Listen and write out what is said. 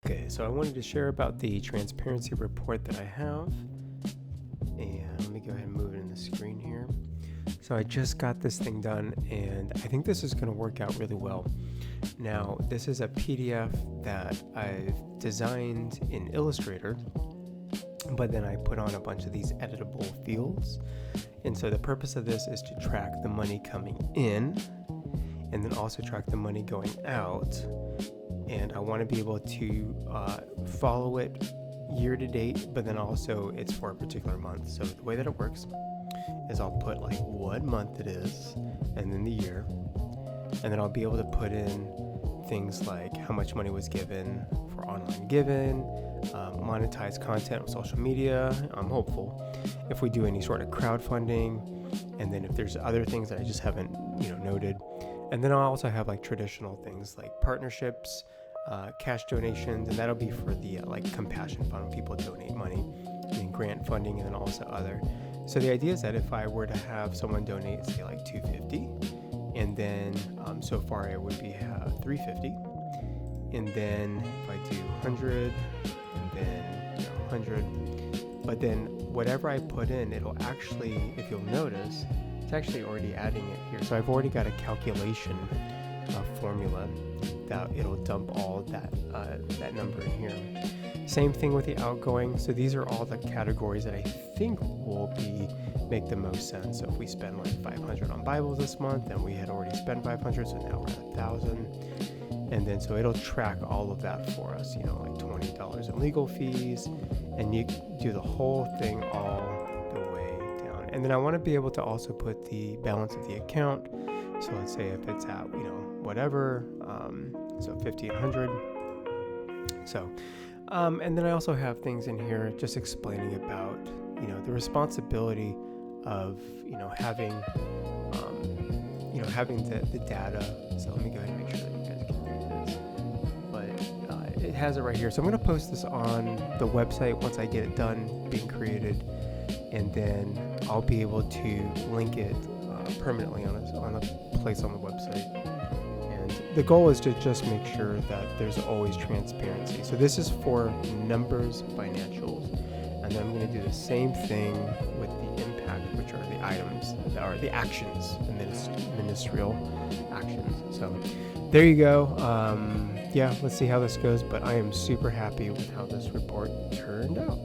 Okay, so I wanted to share about the transparency report that I have. And let me go ahead and move it in the screen here. So I just got this thing done, and I think this is going to work out really well. Now, this is a PDF that I've designed in Illustrator, but then I put on a bunch of these editable fields. And so the purpose of this is to track the money coming in and then also track the money going out. And I want to be able to follow it year to date, but then also it's for a particular month. So the way that it works is I'll put like what month it is and then the year, and then I'll be able to put in things like how much money was given for online giving, monetized content on social media. I'm hopeful if we do any sort of crowdfunding, and then if there's other things that I just haven't noted. And then I'll also have like traditional things like partnerships, cash donations, and that'll be for the like Compassion Fund when people donate money, and grant funding, and then also other. So the idea is that if I were to have someone donate, say like $250, and then so far it would be $350, and then if I do 100, and then 100, but then whatever I put in, it'll actually, if you'll notice, it's actually already adding it here. So I've already got a calculation formula that it'll dump all that number in here. Same thing with the outgoing. So these are all the categories that I think will make the most sense. So if we spend like 500 on Bibles this month, and we had already spent 500, so now we're at 1,000. And then so it'll track all of that for us, like $20 in legal fees, and you do the whole thing all the way down. And then I want to be able to also put the balance of the account. So let's say if it's at, whatever, so 1,500. So, and then I also have things in here just explaining about, the responsibility of, having, having the data. So let me go ahead and make sure that you guys can read this. But it has it right here. So I'm going to post this on the website once I get it done being created, and then I'll be able to link it permanently on a place on the website. And the goal is to just make sure that there's always transparency. So this is for numbers, financials, and then I'm going to do the same thing with the impact, which are the items, that are the actions, the ministerial actions. So there you go. Let's see how this goes, but I am super happy with how this report turned out.